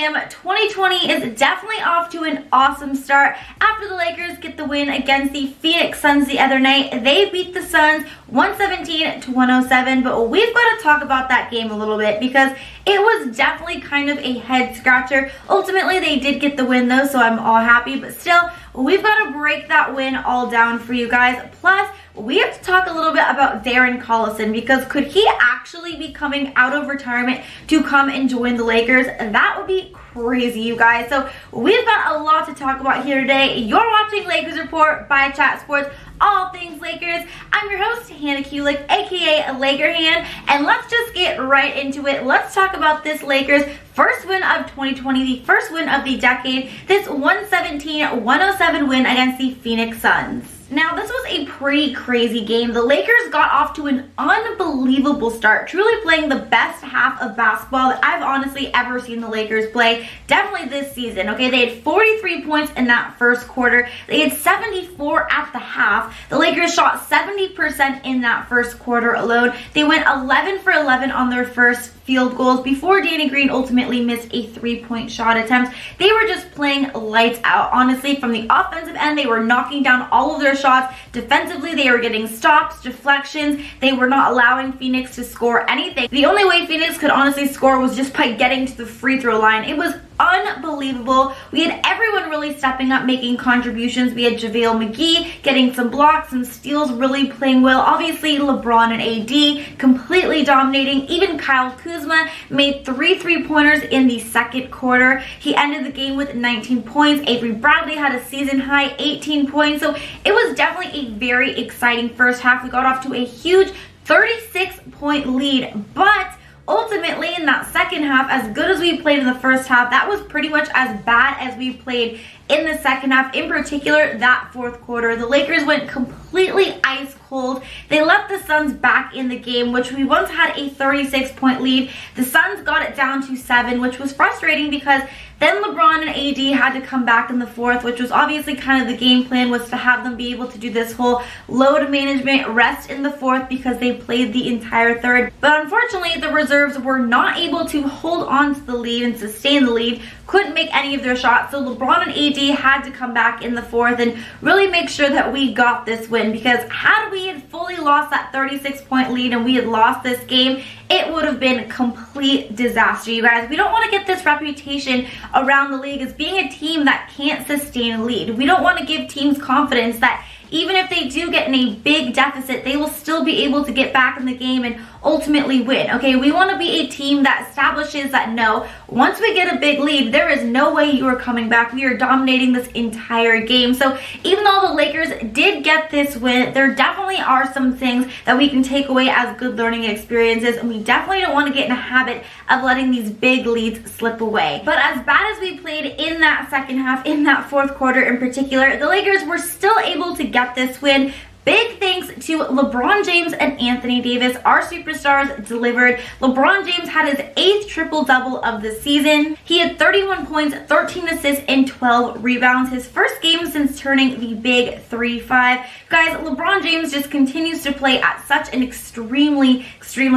fam, 2020 is definitely off to an awesome start after the Lakers get the win against the Phoenix Suns the other night. They beat the Suns 117-107, but we've got to talk about that game a little bit because it was definitely kind of a head scratcher. Ultimately, they did get the win though, so I'm all happy, but still, we've got to break that win all down for you guys. Plus, we have to talk a little bit about Darren Collison because could he actually be coming out of retirement to come and join the Lakers? That would be crazy, you guys. So we've got a lot to talk about here today. You're watching Lakers Report by Chat Sports, all things Lakers. I'm your host, Hannah Kulik, aka Laker Han, and let's just get right into it. Let's talk about this Lakers first win of 2020, the first win of the decade, this 117-107 win against the Phoenix Suns. Now, this was a pretty crazy game. The Lakers got off to an unbelievable start, truly playing the best half of basketball that I've honestly ever seen the Lakers play, definitely this season, okay? They had 43 points in that first quarter. They had 74 at the half. The Lakers shot 70% in that first quarter alone. They went 11 for 11 on their first field goals before Danny Green ultimately missed a three-point shot attempt. They were just playing lights out. Honestly, from the offensive end, they were knocking down all of their shots. Defensively, they were getting stops, deflections. They were not allowing Phoenix to score anything. The only way Phoenix could honestly score was just by getting to the free throw line. It was unbelievable. We had everyone really stepping up, making contributions. We had JaVale McGee getting some blocks, some steals, really playing well. Obviously, LeBron and AD completely dominating. Even Kyle Kuzma made 3 3-pointers in the second quarter. He ended the game with 19 points. Avery Bradley had a season high 18 points. So it was definitely a very exciting first half. We got off to a huge 36-point lead, but ultimately, in that second half, as good as we played in the first half, that was pretty much as bad as we played in the second half. In particular, that fourth quarter, the Lakers went completely ice cold. They left the Suns back in the game, which we once had a 36-point lead. The Suns got it down to 7, which was frustrating because then LeBron and AD had to come back in the fourth, which was obviously kind of the game plan, was to have them be able to do this whole load management, rest in the fourth because they played the entire third. But unfortunately, the reserves were not able to hold on to the lead and sustain the lead, couldn't make any of their shots. So LeBron and AD had to come back in the fourth and really make sure that we got this win, because had we had fully lost that 36-point lead and we had lost this game, it would have been a complete disaster, you guys. We don't want to get this reputation around the league as being a team that can't sustain a lead. We don't want to give teams confidence that even if they do get in a big deficit, they will still be able to get back in the game and ultimately win, okay? We want to be a team that establishes that no, once we get a big lead, there is no way you are coming back. We are dominating this entire game. So even though the Lakers did get this win, there definitely are some things that we can take away as good learning experiences, and we definitely don't want to get in a habit of letting these big leads slip away. But as bad as we played in that second half, in that fourth quarter in particular, the Lakers were still able to get this win. Big thanks to LeBron James and Anthony Davis. Our superstars delivered. LeBron James had his 8th triple-double of the season. He had 31 points, 13 assists, and 12 rebounds. His first game since turning the big 3-5. Guys, LeBron James just continues to play at such an extremely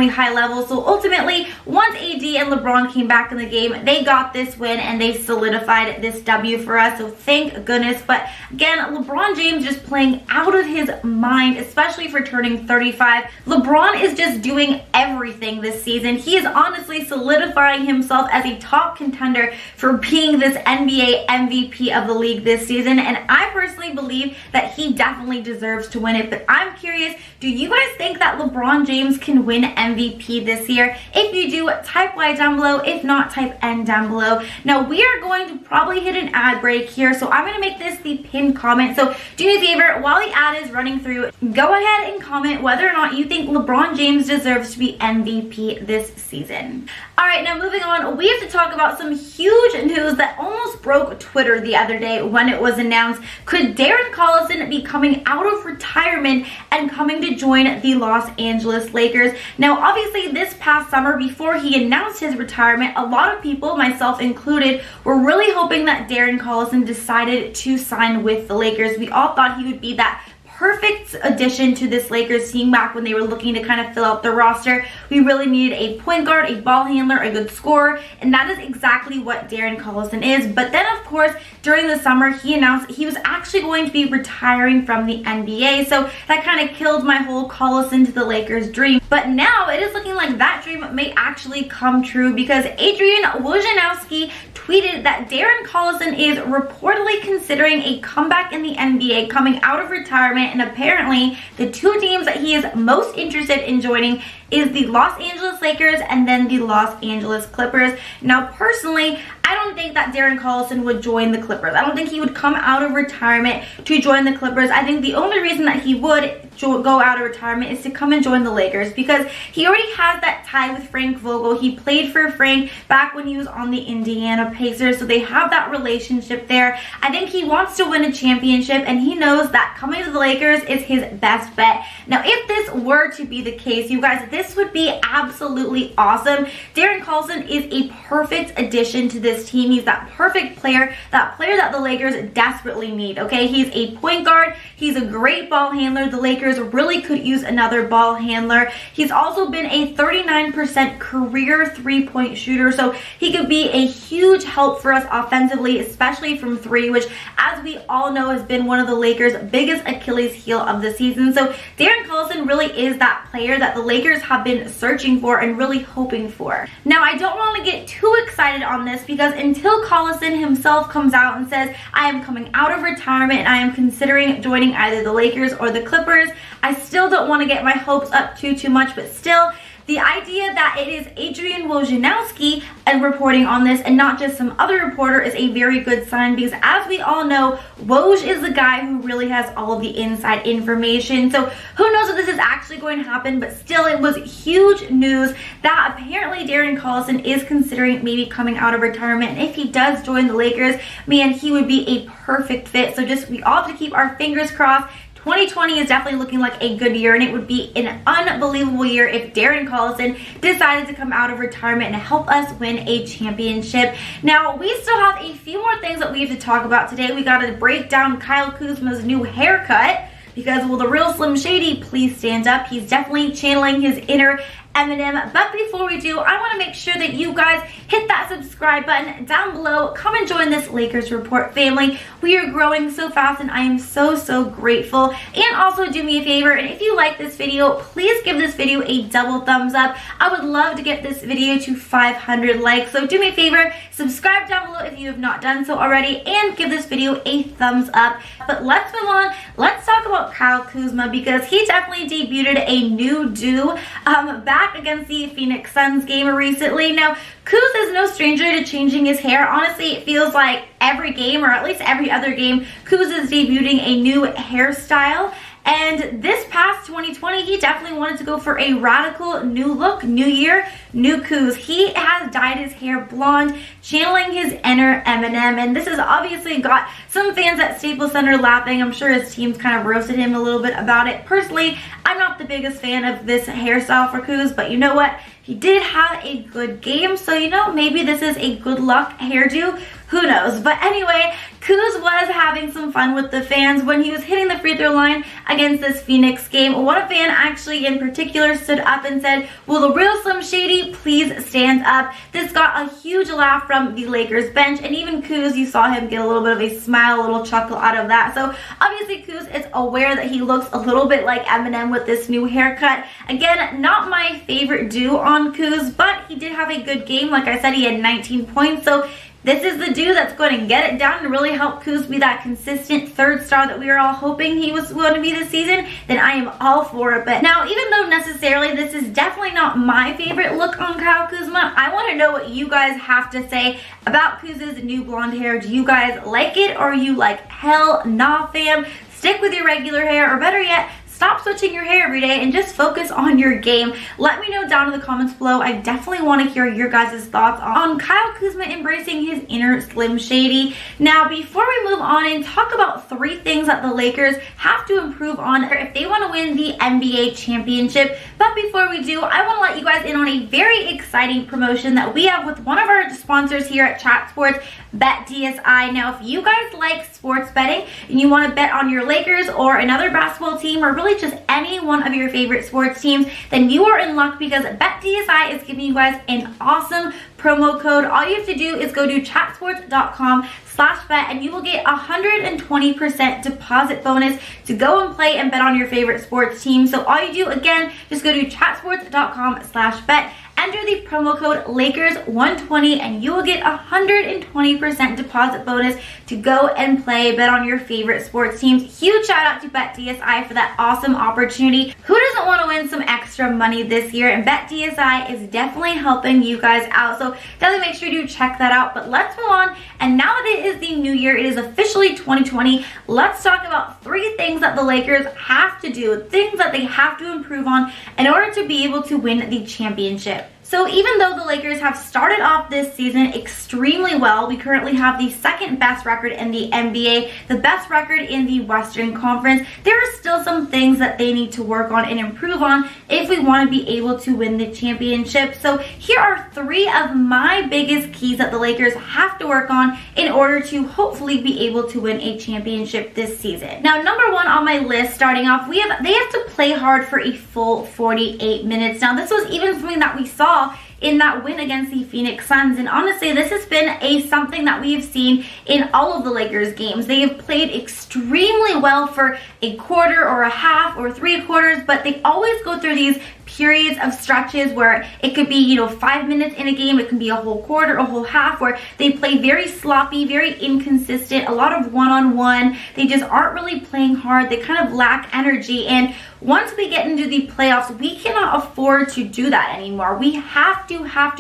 high level. So ultimately, once AD and LeBron came back in the game, they got this win and they solidified this W for us. So thank goodness. But again, LeBron James just playing out of his mind, especially for turning 35. LeBron is just doing everything this season. He is honestly solidifying himself as a top contender for being this NBA MVP of the league this season, and I personally believe that he definitely deserves to win it. But I'm curious, do you guys think that LeBron James can win MVP this year? If you do, type Y down below. If not, type N down below. Now, we are going to probably hit an ad break here, so I'm going to make this the pinned comment. So do me a favor, while the ad is running through, go ahead and comment whether or not you think LeBron James deserves to be MVP this season. Alright, now moving on, we have to talk about some huge news that almost broke Twitter the other day when it was announced. Could Darren Collison be coming out of retirement and coming to join the Los Angeles Lakers? Now, obviously, this past summer, before he announced his retirement, a lot of people, myself included, were really hoping that Darren Collison decided to sign with the Lakers. We all thought he would be that perfect addition to this Lakers team back when they were looking to kind of fill out the roster. We really needed a point guard, a ball handler, a good scorer, and that is exactly what Darren Collison is. But then, of course, during the summer, he announced he was actually going to be retiring from the NBA, so that kind of killed my whole Collison to the Lakers dream. But now it is looking like that dream may actually come true, because Adrian Wojnarowski tweeted that Darren Collison is reportedly considering a comeback in the NBA coming out of retirement, and apparently the two teams that he is most interested in joining is the Los Angeles Lakers and then the Los Angeles Clippers. Now, personally, I don't think that Darren Collison would join the Clippers. I don't think he would come out of retirement to join the Clippers. I think the only reason that he would go out of retirement is to come and join the Lakers, because he already has that tie with Frank Vogel. He played for Frank back when he was on the Indiana Pacers, so they have that relationship there. I think he wants to win a championship, and he knows that coming to the Lakers is his best bet. Now, if this were to be the case, you guys, this would be absolutely awesome. Darren Collison is a perfect addition to this team. He's that perfect player that the Lakers desperately need, okay? He's a point guard. He's a great ball handler. The Lakers really could use another ball handler. He's also been a 39% career three-point shooter, so he could be a huge help for us offensively, especially from three, which, as we all know, has been one of the Lakers' biggest Achilles heel of the season. So Darren Collison really is that player that the Lakers have been searching for and really hoping for. Now, I don't want to get too excited on this, because until Collison himself comes out and says, I am coming out of retirement and I am considering joining either the Lakers or the Clippers, I still don't want to get my hopes up too much, but still, the idea that it is Adrian Wojnarowski and reporting on this and not just some other reporter is a very good sign, because as we all know, Woj is the guy who really has all of the inside information. So who knows if this is actually going to happen, but still, it was huge news that apparently Darren Collison is considering maybe coming out of retirement. And if he does join the Lakers, man, he would be a perfect fit. So just, we all have to keep our fingers crossed. 2020 is definitely looking like a good year, and it would be an unbelievable year if Darren Collison decided to come out of retirement and help us win a championship. Now, we still have a few more things that we have to talk about today. We got to break down Kyle Kuzma's new haircut, because will the real Slim Shady please stand up? He's definitely channeling his inner Eminem. But before we do, I want to make sure that you guys hit that subscribe button down below. Come and join this Lakers Report family. We are growing so fast, and I am so grateful. And also, do me a favor, and if you like this video, please give this video a double thumbs up. I would love to get this video to 500 likes. So do me a favor, subscribe down below if you have not done so already, and give this video a thumbs up. But let's move on. Let's talk about Kyle Kuzma, because he definitely debuted a new do back against the Phoenix Suns game recently. Now, Kuz is no stranger to changing his hair. Honestly, it feels like every game, or at least every other game, Kuz is debuting a new hairstyle. And this past 2020, he definitely wanted to go for a radical new look, new year, new Kuz. He has dyed his hair blonde, channeling his inner Eminem. And this has obviously got some fans at Staples Center laughing. I'm sure his team's kind of roasted him a little bit about it. Personally, I'm not the biggest fan of this hairstyle for Kuz, but you know what? He did have a good game, so you know, maybe this is a good luck hairdo. Who knows? But anyway, Kuz was having some fun with the fans when he was hitting the free throw line against this Phoenix game. One fan actually in particular stood up and said, will the real Slim Shady please stand up? This got a huge laugh from the Lakers bench, and even Kuz, you saw him get a little bit of a smile, a little chuckle out of that. So obviously Kuz is aware that he looks a little bit like Eminem with this new haircut. Again, not my favorite do on Kuz, but he did have a good game. Like I said, he had 19 points, so this is the dude that's going to get it done and really help Kuz be that consistent third star that we were all hoping he was going to be this season. Then I am all for it. But now, even though necessarily this is definitely not my favorite look on Kyle Kuzma, I want to know what you guys have to say about Kuz's new blonde hair. Do you guys like it, or are you like, hell nah fam, stick with your regular hair, or better yet, stop switching your hair every day and just focus on your game. Let me know down in the comments below. I definitely want to hear your guys' thoughts on Kyle Kuzma embracing his inner Slim Shady. Now, before we move on and talk about 3 things that the Lakers have to improve on if they want to win the NBA championship, but before we do, I want to let you guys in on a very exciting promotion that we have with one of our sponsors here at Chat Sports, BetDSI. Now, if you guys like sports betting and you want to bet on your Lakers or another basketball team or really just any one of your favorite sports teams, then you are in luck because BetDSI is giving you guys an awesome promo code. All you have to do is go to chatsports.com/bet and you will get 120% deposit bonus to go and play and bet on your favorite sports team. So all you do, again, just go to chatsports.com/bet. Enter the promo code Lakers120 and you will get 120% deposit bonus to go and play, bet on your favorite sports teams. Huge shout out to BetDSI for that awesome opportunity. Who doesn't want to win some extra money this year? And BetDSI is definitely helping you guys out. So definitely make sure you check that out. But let's move on. And now that it is the new year, it is officially 2020. Let's talk about 3 things that the Lakers have to do, things that they have to improve on in order to be able to win the championship. So even though the Lakers have started off this season extremely well, we currently have the 2nd best record in the NBA, the best record in the Western Conference, there are still some things that they need to work on and improve on if we want to be able to win the championship. So here are 3 of my biggest keys that the Lakers have to work on in order to hopefully be able to win a championship this season. Now, number 1 on my list, starting off, they have to play hard for a full 48 minutes. Now, this was even something that we saw in that win against the Phoenix Suns, and honestly, this has been something that we have seen in all of the Lakers games. They have played extremely well for a quarter or a half or 3 quarters, but they always go through these periods of stretches where it could be, 5 minutes in a game, it can be a whole quarter, a whole half, where they play very sloppy, very inconsistent, a lot of one-on-one. They just aren't really playing hard. They kind of lack energy, and once we get into the playoffs, we cannot afford to do that anymore. We have to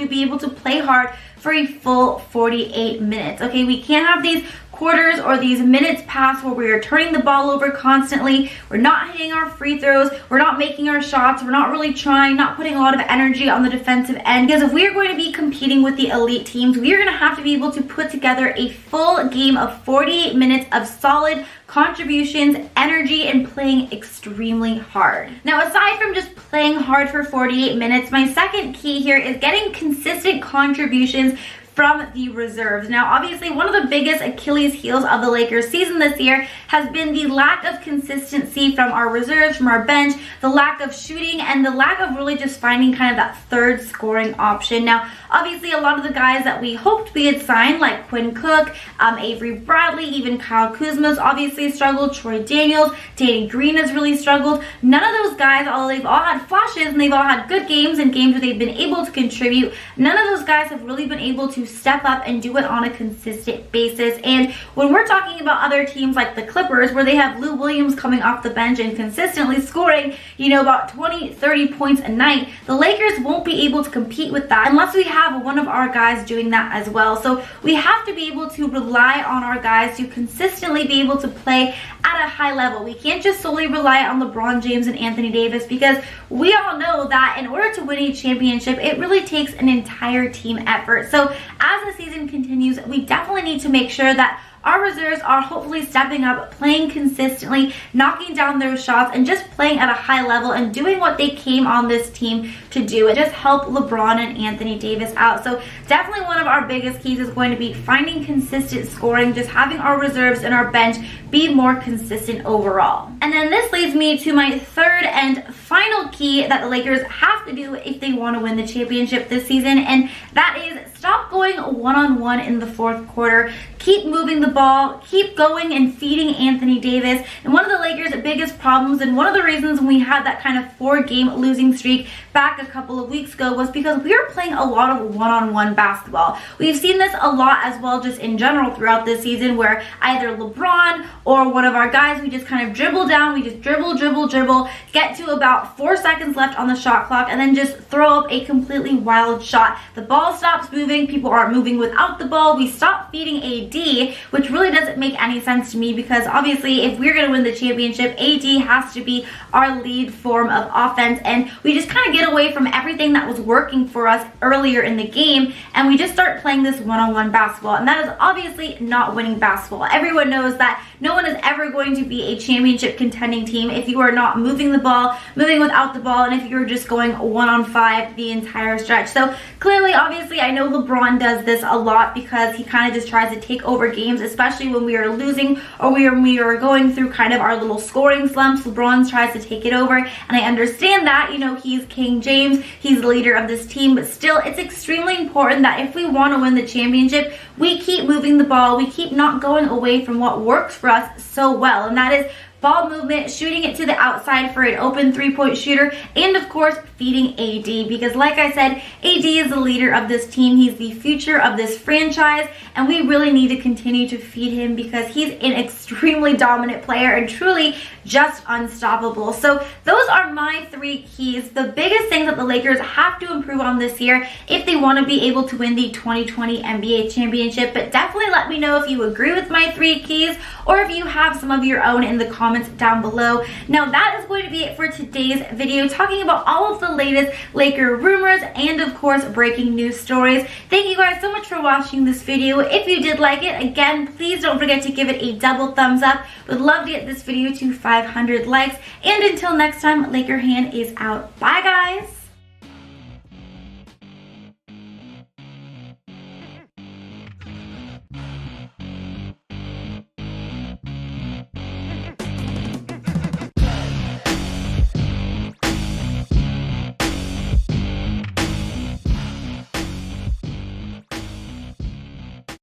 be able to play hard for a full 48 minutes. Okay, we can't have these quarters or these minutes pass where we are turning the ball over constantly. We're not hitting our free throws. We're not making our shots. We're not really trying, not putting a lot of energy on the defensive end. Because if we are going to be competing with the elite teams, we are going to have to be able to put together a full game of 48 minutes of solid contributions, energy, and playing extremely hard. Now, aside from just playing hard for 48 minutes, my second key here is getting consistent contributions from the reserves. Now, obviously, one of the biggest Achilles heels of the Lakers season this year has been the lack of consistency from our reserves, from our bench, the lack of shooting, and the lack of really just finding kind of that 3rd scoring option. Now, obviously, a lot of the guys that we hoped we had signed, like Quinn Cook, Avery Bradley, even Kyle Kuzma's obviously struggled, Troy Daniels, Danny Green has really struggled. None of those guys, although they've all had flashes and they've all had good games and games where they've been able to contribute, none of those guys have really been able to step up and do it on a consistent basis. And when we're talking about other teams like the Clippers, where they have Lou Williams coming off the bench and consistently scoring, about 20, 30 points a night, the Lakers won't be able to compete with that unless we have one of our guys doing that as well. So we have to be able to rely on our guys to consistently be able to play at a high level. We can't just solely rely on LeBron James and Anthony Davis, because we all know that in order to win a championship, it really takes an entire team effort. So as the season continues, we definitely need to make sure that our reserves are hopefully stepping up, playing consistently, knocking down those shots, and just playing at a high level and doing what they came on this team to do and just help LeBron and Anthony Davis out. So definitely one of our biggest keys is going to be finding consistent scoring, just having our reserves and our bench be more consistent overall. And then this leads me to my 3rd and final key that the Lakers have to do if they want to win the championship this season, and that is stop going one-on-one in the 4th quarter. Keep moving the ball, keep going and feeding Anthony Davis. And one of the Lakers' biggest problems, and one of the reasons when we had that kind of 4-game losing streak back a couple of weeks ago, was because we were playing a lot of one-on-one basketball. We've seen this a lot as well, just in general throughout this season, where either LeBron or one of our guys, we just kind of dribble down, we just dribble, get to about 4 seconds left on the shot clock, and then just throw up a completely wild shot. The ball stops moving, people aren't moving without the ball, we stop feeding AD, which really doesn't make any sense to me because obviously if we're going to win the championship, AD has to be our lead form of offense, and we just kind of get away from everything that was working for us earlier in the game, and we just start playing this one-on-one basketball, and that is obviously not winning basketball. Everyone knows that no one is ever going to be a championship contending team if you are not moving the ball, moving without the ball, and if you're just going 1-on-5 the entire stretch. So clearly, obviously, I know LeBron does this a lot because he kind of just tries to take over games, especially when we are losing or when we are going through kind of our little scoring slumps. LeBron tries to take it over, and I understand that, you know, he's King James, he's the leader of this team, but still, it's extremely important that if we want to win the championship, we keep moving the ball, we keep not going away from what works for us so well, and that is ball movement, shooting it to the outside for an open three-point shooter, and of course, feeding AD, because like I said, AD is the leader of this team. He's the future of this franchise, and we really need to continue to feed him because he's an extremely dominant player and truly just unstoppable. So those are my 3 keys. The biggest thing that the Lakers have to improve on this year if they want to be able to win the 2020 NBA championship, but definitely let me know if you agree with my 3 keys or if you have some of your own in the comments down below. Now that is going to be it for today's video, talking about all of the latest Laker rumors and of course breaking news stories. Thank you guys so much for watching this video. If you did like it, again, please don't forget to give it a double thumbs up. Would love to get this video to 500 likes. And until next time, Laker Han is out. Bye guys!